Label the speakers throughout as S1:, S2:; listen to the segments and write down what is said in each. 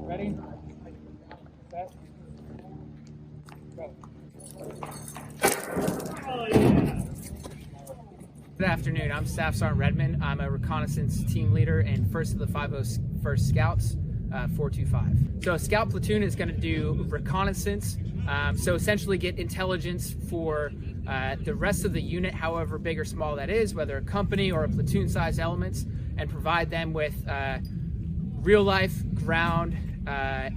S1: Ready? Set. Go. Oh, yeah.
S2: Good afternoon. I'm Staff Sergeant Redmond. I'm a reconnaissance team leader and 1st of the 501st Scouts, 425. So a scout platoon is going to do reconnaissance, so essentially get intelligence for the rest of the unit, however big or small that is, whether a company or a platoon size elements, and provide them with real life ground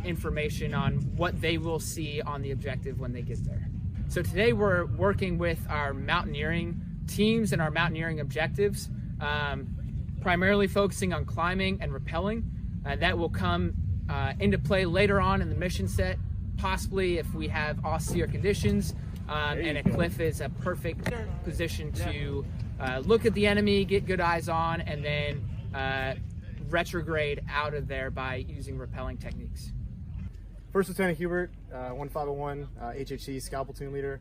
S2: information on what they will see on the objective when they get there. So today we're working with our mountaineering teams and our mountaineering objectives, primarily focusing on climbing and rappelling. That will come into play later on in the mission set, possibly if we have austere conditions and a cliff is a perfect position to look at the enemy, get good eyes on, and then retrograde out of there by using rappelling techniques.
S3: First Lieutenant Hubert, 1501 HHC Scout Platoon Leader.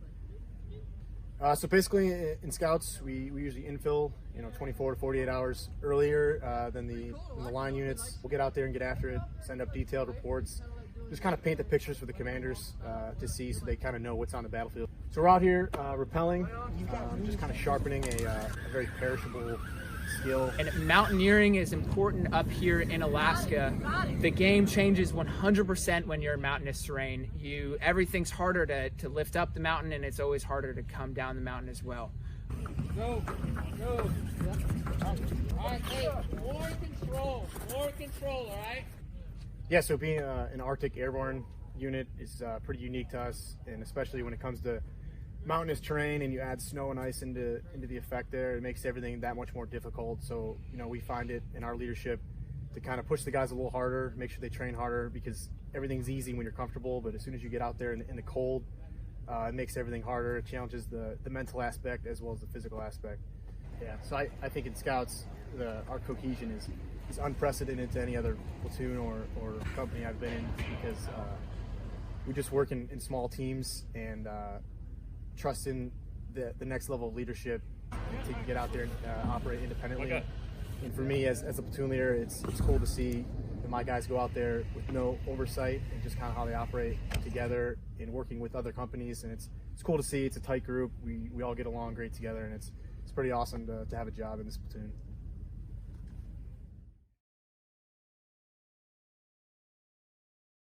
S3: So basically in Scouts, we usually infill, 24 to 48 hours earlier than the line units. We'll get out there and get after it, send up detailed reports, just kind of paint the pictures for the commanders to see so they kind of know what's on the battlefield. So we're out here rappelling, just kind of sharpening a very perishable skill.
S2: And mountaineering is important up here in Alaska. The game changes 100% when you're in mountainous terrain. Everything's harder to lift up the mountain, and it's always harder to come down the mountain as well.
S1: Go, go. All right, hey, more control, all right?
S3: Yeah, so being an Arctic Airborne unit is pretty unique to us, and especially when it comes to mountainous terrain and you add snow and ice into the effect there, it makes everything that much more difficult. So we find it in our leadership to kind of push the guys a little harder, make sure they train harder, because everything's easy when you're comfortable, but as soon as you get out there in the cold, it makes everything harder. It challenges the mental aspect as well as the physical aspect. Yeah, so I think in Scouts our cohesion is unprecedented to any other platoon or company I've been in, because we just work in small teams and trust in the next level of leadership to get out there and operate independently. Okay. And for me as a platoon leader, it's cool to see that my guys go out there with no oversight and just kind of how they operate together in working with other companies. And it's cool to see. It's a tight group. We all get along great together, and it's pretty awesome to have a job in this platoon.